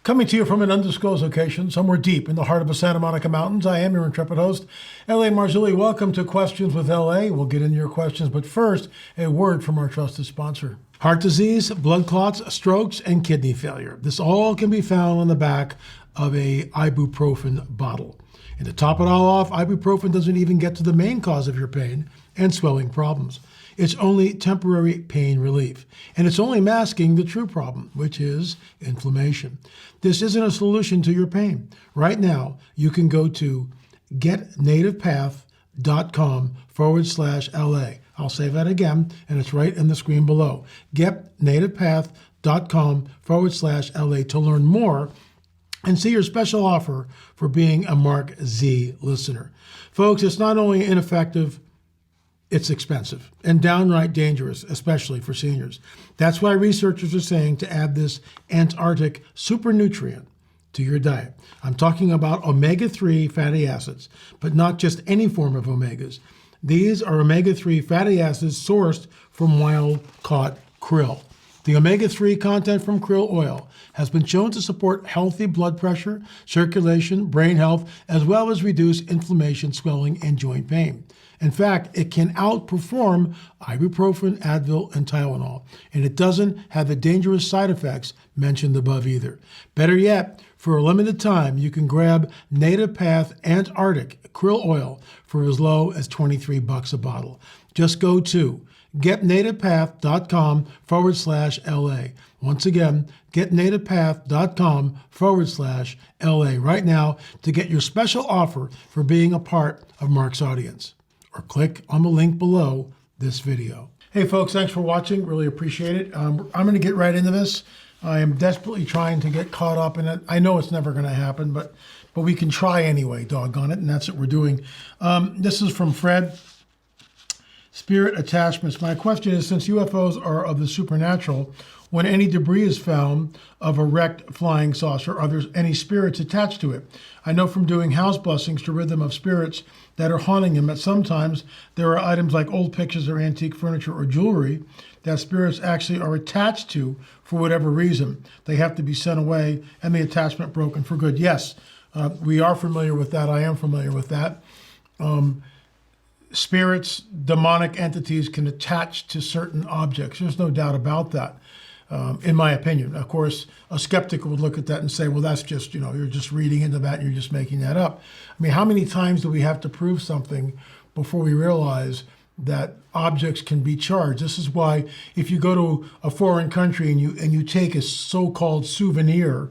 Coming to you from an undisclosed location, somewhere deep in the heart of the Santa Monica Mountains, I am your intrepid host, L.A. Marzulli. Welcome to Questions with L.A. We'll get into your questions, but first, a word from our trusted sponsor. Heart disease, blood clots, strokes, and kidney failure. This all can be found on the back of a ibuprofen bottle. And to top it all off, ibuprofen doesn't even get to the main cause of your pain and swelling problems. It's only temporary pain relief, and it's only masking the true problem, which is inflammation. This isn't a solution to your pain. Right now, you can go to getnativepath.com/LA. I'll say that again, and it's right in the screen below. Getnativepath.com/LA to learn more and see your special offer for being a Mark Z listener. Folks, it's not only ineffective, it's expensive and downright dangerous, especially for seniors. That's why researchers are saying to add this Antarctic super nutrient to your diet. I'm talking about omega-3 fatty acids, but not just any form of omegas. These are omega-3 fatty acids sourced from wild-caught krill. The omega-3 content from krill oil has been shown to support healthy blood pressure, circulation, brain health, as well as reduce inflammation, swelling, and joint pain. In fact, it can outperform ibuprofen, Advil, and Tylenol, and it doesn't have the dangerous side effects mentioned above either. Better yet, for a limited time, you can grab Native Path Antarctic krill oil for as low as $23 a bottle. Just go to getnativepath.com/LA. Once again, getnativepath.com/LA right now to get your special offer for being a part of Mark's audience. Or click on the link below this video. Hey folks, thanks for watching. Really appreciate it. I'm going to get right into this. I am desperately trying to get caught up in it. I know it's never going to happen, but we can try anyway, doggone it, and that's what we're doing. This is from Fred. Spirit attachments. My question is, since UFOs are of the supernatural, when any debris is found of a wrecked flying saucer, are there any spirits attached to it? I know from doing house blessings to rid them of spirits that are haunting them that sometimes there are items like old pictures or antique furniture or jewelry that spirits actually are attached to for whatever reason. They have to be sent away and the attachment broken for good. Yes, we are familiar with that. I am familiar with that. Spirits, demonic entities can attach to certain objects. There's no doubt about that, in my opinion. Of course, a skeptic would look at that and say, well, that's just, you're just reading into that and you're just making that up. I mean, how many times do we have to prove something before we realize that objects can be charged? This is why if you go to a foreign country and you take a so-called souvenir,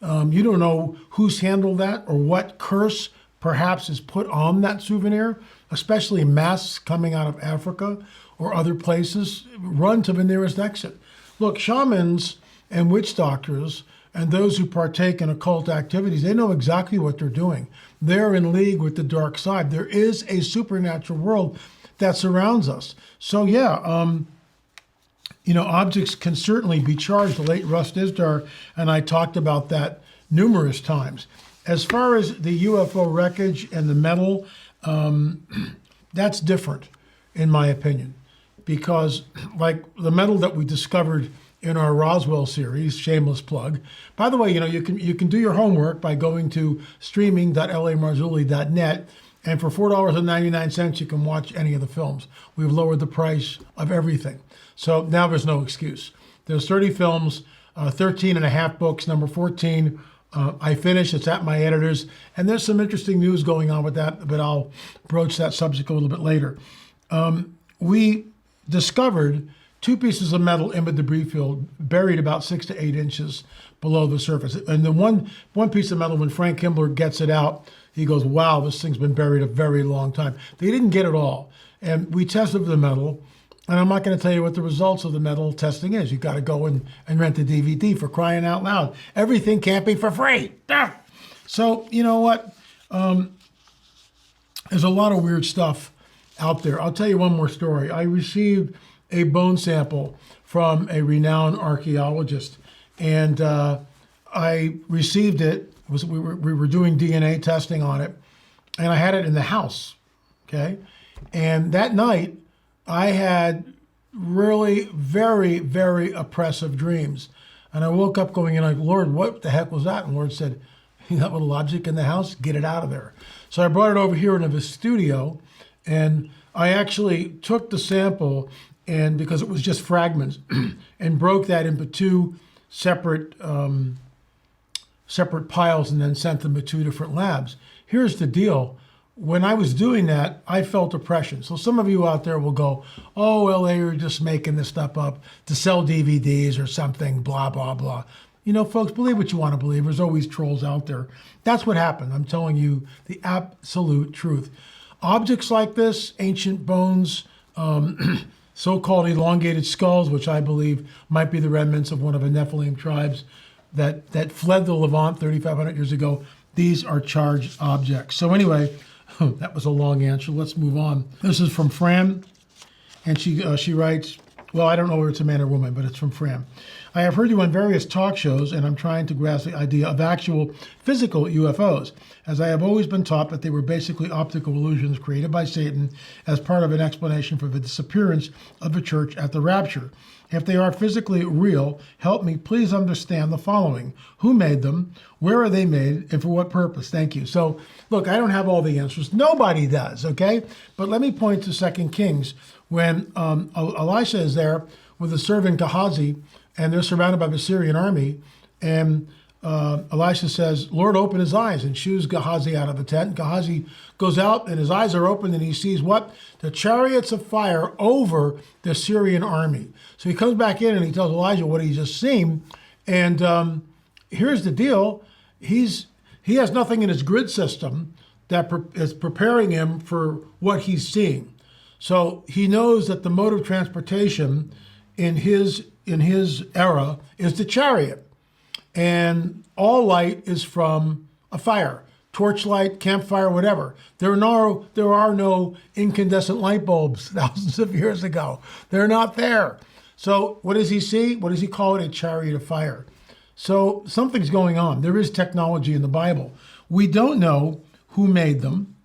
you don't know who's handled that or what curse perhaps is put on that souvenir, especially masks coming out of Africa or other places. Run to the nearest exit. Look, shamans and witch doctors and those who partake in occult activities, they know exactly what they're doing. They're in league with the dark side. There is a supernatural world that surrounds us. So yeah, objects can certainly be charged. The late Russ Dizdar and I talked about that numerous times. As far as the UFO wreckage and the metal, that's different, in my opinion, because like the metal that we discovered in our Roswell series, shameless plug. By the way, you can do your homework by going to streaming.lamarzulli.net, and for $4.99 you can watch any of the films. We've lowered the price of everything, so now there's no excuse. There's 30 films, 13 and a half books. Number 14. I finished, it's at my editor's, and there's some interesting news going on with that, but I'll broach that subject a little bit later. We discovered 2 pieces of metal in the debris field buried about 6 to 8 inches below the surface. And the one piece of metal, when Frank Kimbler gets it out, he goes, wow, this thing's been buried a very long time. They didn't get it all. And we tested the metal, and I'm not going to tell you what the results of the metal testing is. You've got to go and rent the DVD, for crying out loud. Everything can't be for free. Ah! So, you know what? There's a lot of weird stuff out there. I'll tell you one more story. I received a bone sample from a renowned archaeologist, and I received it. We were doing DNA testing on it, and I had it in the house, okay? And that night, I had really very, very oppressive dreams. And I woke up going in like, Lord, what the heck was that? And the Lord said, that little object in the house, get it out of there. So I brought it over here into the studio, and I actually took the sample, and because it was just fragments, and broke that into two separate piles and then sent them to two different labs. Here's the deal. When I was doing that, I felt oppression. So some of you out there will go, oh, LA, you're just making this stuff up to sell DVDs or something, blah, blah, blah. You know, folks, believe what you want to believe. There's always trolls out there. That's what happened. I'm telling you the absolute truth. Objects like this, ancient bones, so-called elongated skulls, which I believe might be the remnants of one of the Nephilim tribes that fled the Levant 3,500 years ago. These are charged objects. So anyway, that was a long answer. Let's move on. This is from Fran, and she writes, well, I don't know whether it's a man or woman, but it's from Fran. I have heard you on various talk shows, and I'm trying to grasp the idea of actual physical UFOs, as I have always been taught that they were basically optical illusions created by Satan as part of an explanation for the disappearance of the church at the rapture. If they are physically real, help me please understand the following. Who made them? Where are they made? And for what purpose? Thank you. So, look, I don't have all the answers. Nobody does, okay? But let me point to 2 Kings when Elisha is there with his servant Gehazi, and they're surrounded by the Syrian army. And Elisha says, Lord, open his eyes, and shoos Gehazi out of the tent. Gehazi goes out, and his eyes are open, and he sees what? The chariots of fire over the Syrian army. So he comes back in, and he tells Elijah what he's just seen. And here's the deal. He has nothing in his grid system that is preparing him for what he's seeing. So he knows that the mode of transportation in his era is the chariot. And all light is from a fire, torchlight, campfire, whatever. There are no incandescent light bulbs thousands of years ago. They're not there. So what does he see? What does he call it? A chariot of fire. So something's going on. There is technology in the Bible. We don't know who made them.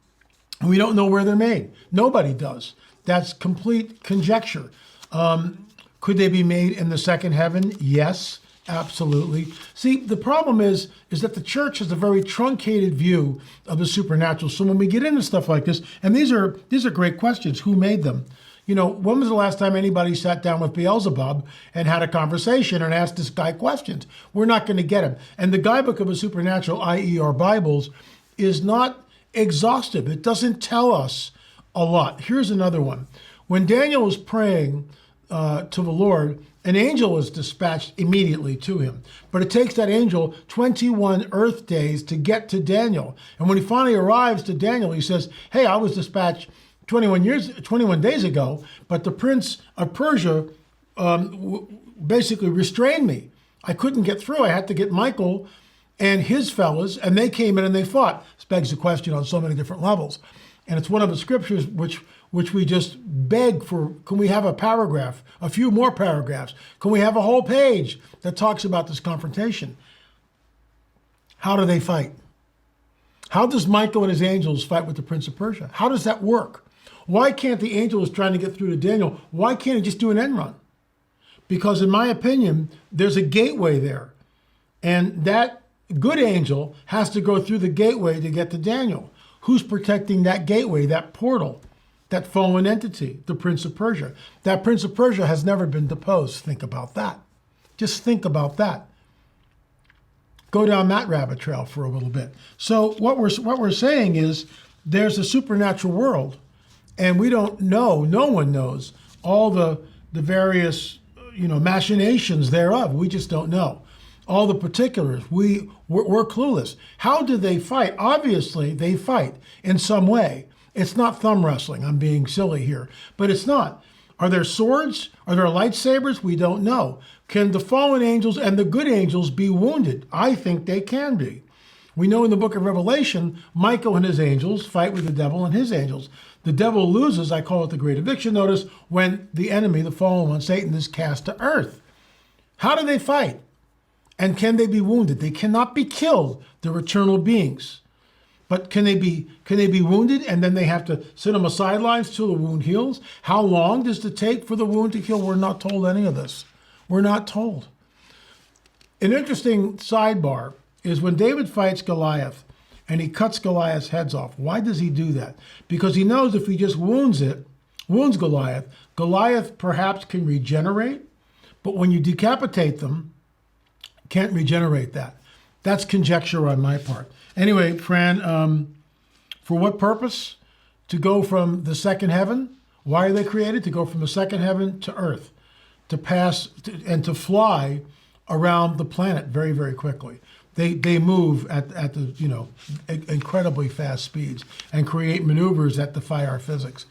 We don't know where they're made. Nobody does. That's complete conjecture. Could they be made in the second heaven? Yes, absolutely. See, the problem is that the church has a very truncated view of the supernatural. So when we get into stuff like this, and these are great questions. Who made them? You know, when was the last time anybody sat down with Beelzebub and had a conversation and asked this guy questions? We're not going to get him. And the guidebook of the supernatural, i.e. our Bibles, is not exhaustive. It doesn't tell us a lot. Here's another one. When Daniel was praying to the Lord, an angel was dispatched immediately to him. But it takes that angel 21 earth days to get to Daniel. And when he finally arrives to Daniel, he says, hey, I was dispatched 21 days ago, but the prince of Persia basically restrained me. I couldn't get through. I had to get Michael and his fellas, and they came in and they fought. This begs the question on so many different levels. And it's one of the scriptures which we just beg for. Can we have a paragraph, a few more paragraphs? Can we have a whole page that talks about this confrontation? How do they fight? How does Michael and his angels fight with the prince of Persia? How does that work? Why can't the angel who's trying to get through to Daniel, why can't he just do an end run? Because in my opinion, there's a gateway there. And that good angel has to go through the gateway to get to Daniel. Who's protecting that gateway, that portal, that fallen entity, the Prince of Persia? That Prince of Persia has never been deposed. Think about that. Just think about that. Go down that rabbit trail for a little bit. So what we're saying is there's a supernatural world, and we don't know, no one knows all the various machinations thereof. We just don't know. All the particulars, we're clueless. How do they fight? Obviously, they fight in some way. It's not thumb wrestling. I'm being silly here, but it's not. Are there swords? Are there lightsabers? We don't know. Can the fallen angels and the good angels be wounded? I think they can be. We know in the book of Revelation, Michael and his angels fight with the devil and his angels. The devil loses, I call it the great eviction notice, when the enemy, the fallen one, Satan, is cast to earth. How do they fight? And can they be wounded? They cannot be killed. They're eternal beings. But can they be wounded and then they have to sit on the sidelines till the wound heals? How long does it take for the wound to heal? We're not told any of this. We're not told. An interesting sidebar is when David fights Goliath and he cuts Goliath's heads off. Why does he do that? Because he knows if he just wounds Goliath, Goliath perhaps can regenerate, but when you decapitate them, can't regenerate that. That's conjecture on my part. Anyway, Fran, for what purpose? To go from the second heaven? Why are they created? To go from the second heaven to earth, to pass and to fly around the planet very, very quickly. They move at the incredibly fast speeds and create maneuvers that defy our physics.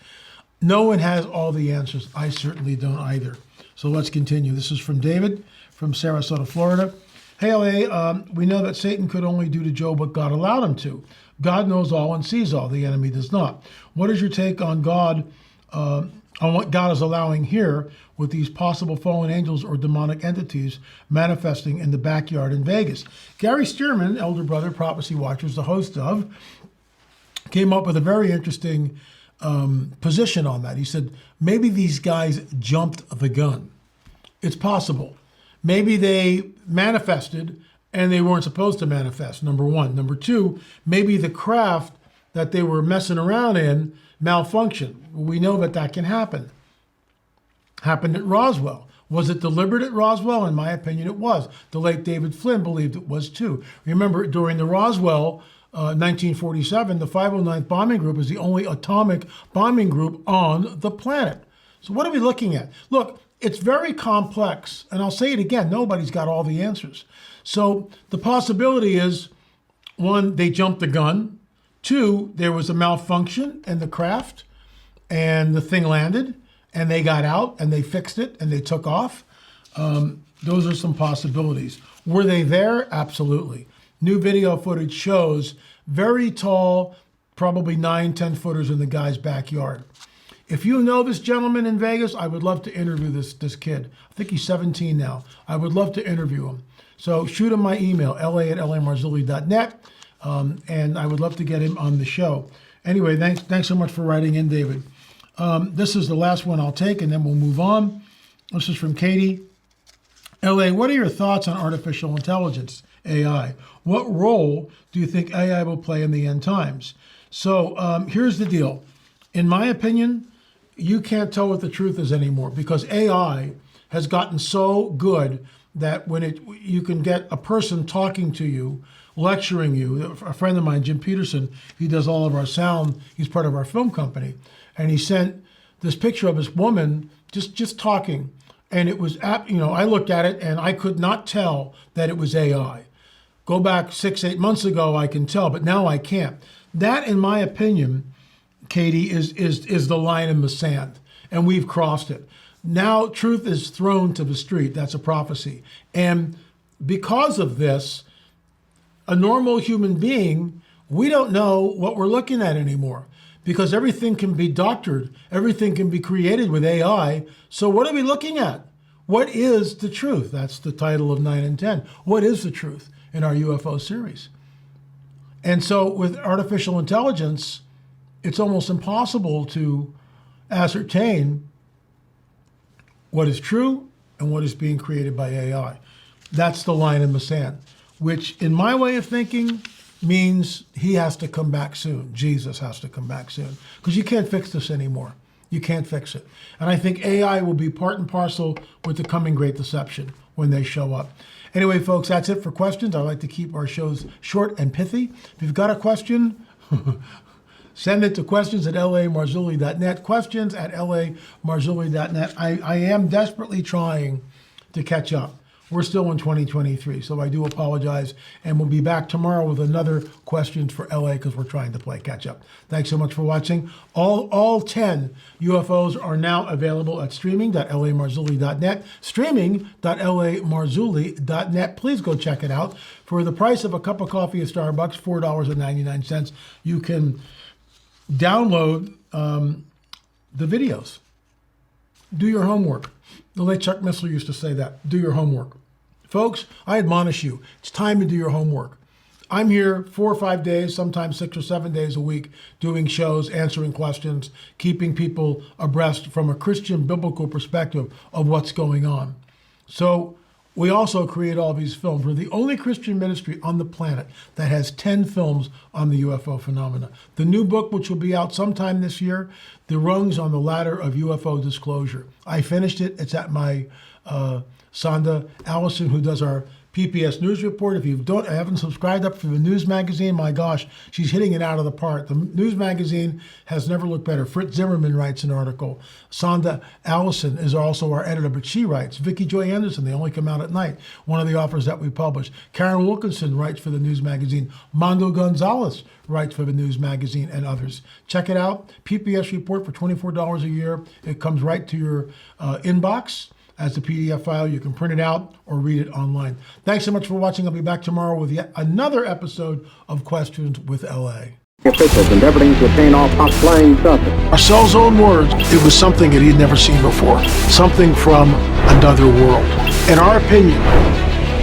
No one has all the answers. I certainly don't either. So let's continue. This is from David from Sarasota, Florida. Hey, LA, we know that Satan could only do to Job what God allowed him to. God knows all and sees all. The enemy does not. What is your take on God, on what God is allowing here with these possible fallen angels or demonic entities manifesting in the backyard in Vegas? Gary Stearman, elder brother, Prophecy Watchers, the host of, came up with a very interesting position on that. He said, maybe these guys jumped the gun. It's possible. Maybe they manifested and they weren't supposed to manifest, number one. Number two, maybe the craft that they were messing around in malfunctioned. We know that can happen. Happened at Roswell. Was it deliberate at Roswell? In my opinion, it was. The late David Flynn believed it was too. Remember, during the Roswell 1947, the 509th Bombing Group is the only atomic bombing group on the planet. So what are we looking at? Look, it's very complex, and I'll say it again, nobody's got all the answers. So the possibility is, one, they jumped the gun. Two, there was a malfunction in the craft, and the thing landed, and they got out, and they fixed it, and they took off. Those are some possibilities. Were they there? Absolutely. New video footage shows very tall, probably 9-10 footers in the guy's backyard. If you know this gentleman in Vegas, I would love to interview this kid. I think he's 17 now. I would love to interview him. So shoot him my email, la@lamarzulli.net, and I would love to get him on the show. Anyway, thanks so much for writing in, David. This is the last one I'll take, and then we'll move on. This is from Katie. LA, what are your thoughts on artificial intelligence, AI? What role do you think AI will play in the end times? So here's the deal. In my opinion, you can't tell what the truth is anymore because AI has gotten so good that when you can get a person talking to you, lecturing you. A friend of mine, Jim Peterson, he does all of our sound. He's part of our film company. And he sent this picture of this woman just talking. And it was, I looked at it and I could not tell that it was AI. Go back 6-8 months ago, I can tell, but now I can't. That, in my opinion, Katie, is the line in the sand, and we've crossed it. Now truth is thrown to the street. That's a prophecy. And because of this, a normal human being, we don't know what we're looking at anymore because everything can be doctored. Everything can be created with AI. So what are we looking at? What is the truth? That's the title of 9 and 10. What is the truth in our UFO series? And so with artificial intelligence, it's almost impossible to ascertain what is true and what is being created by AI. That's the line in the sand, which in my way of thinking means he has to come back soon. Jesus has to come back soon because you can't fix this anymore. You can't fix it. And I think AI will be part and parcel with the coming great deception when they show up. Anyway, folks, that's it for questions. I like to keep our shows short and pithy. If you've got a question, send it to questions@lamarzulli.net, questions@lamarzulli.net. I am desperately trying to catch up. We're still in 2023, so I do apologize. And we'll be back tomorrow with another questions for LA because we're trying to play catch up. Thanks so much for watching. All 10 UFOs are now available at streaming.lamarzulli.net, streaming.lamarzulli.net. Please go check it out. For the price of a cup of coffee at Starbucks, $4.99, you can download the videos. Do your homework. The late Chuck Missler used to say that. Do your homework. Folks, I admonish you. It's time to do your homework. I'm here 4 or 5 days, sometimes 6 or 7 days a week, doing shows, answering questions, keeping people abreast from a Christian biblical perspective of what's going on. So We also create all these films. We're the only Christian ministry on the planet that has 10 films on the UFO phenomena. The new book, which will be out sometime this year, The Rungs on the Ladder of UFO Disclosure. I finished it. It's at my Sonda Allison, who does our pp&s news report. If you haven't subscribed up for the news magazine, my gosh, she's hitting it out of the park. The news magazine has never looked better. Fritz Zimmerman writes an article. Sonda Allison is also our editor, but she writes. Vicki Joy Anderson, they only come out at night, one of the authors that we publish. Karen Wilkinson writes for the news magazine. Mondo Gonzalez writes for the news magazine, and others. Check it out. pp&s report for $24 a year. It comes right to your inbox as a PDF file. You can print it out or read it online. Thanks so much for watching. I'll be back tomorrow with yet another episode of Questions with LA. Officials endeavoring to obtain all top-flying surface. Marcel's own words, it was something that he'd never seen before, something from another world. In our opinion,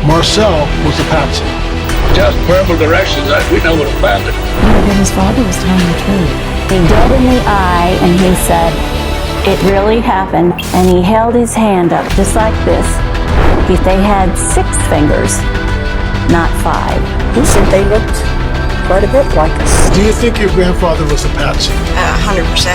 Marcel was a patsy. Just verbal directions, we know what about it. That his father was telling the truth. He dead in the eye, and he said, "It really happened," and he held his hand up just like this. They had 6 fingers, not 5. He said they looked quite a bit like us. Do you think your grandfather was a patsy? 100%.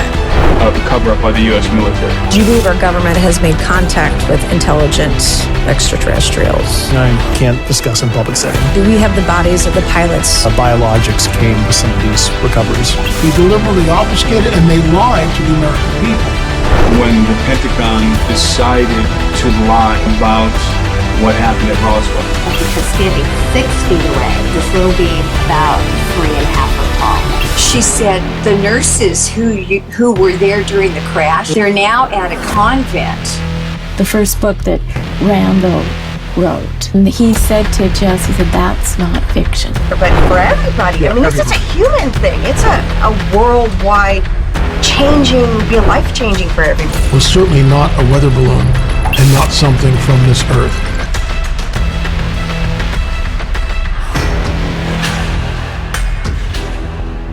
A cover-up by the U.S. military. Do you believe our government has made contact with intelligent extraterrestrials? I can't discuss in public setting. Do we have the bodies of the pilots? Biologics came to some of these recoveries. He deliberately obfuscated and they lied to the American people. When the Pentagon decided to lie about what happened at Roswell. Because standing 6 feet away, this little being about 3.5 foot tall. She said the nurses who were there during the crash, they're now at a convent. The first book that Randall wrote, and he said to Jess, he said, "That's not fiction." But for everybody, I mean, this is a human thing. It's a worldwide changing, be life-changing for everybody. Was certainly not a weather balloon and not something from this earth.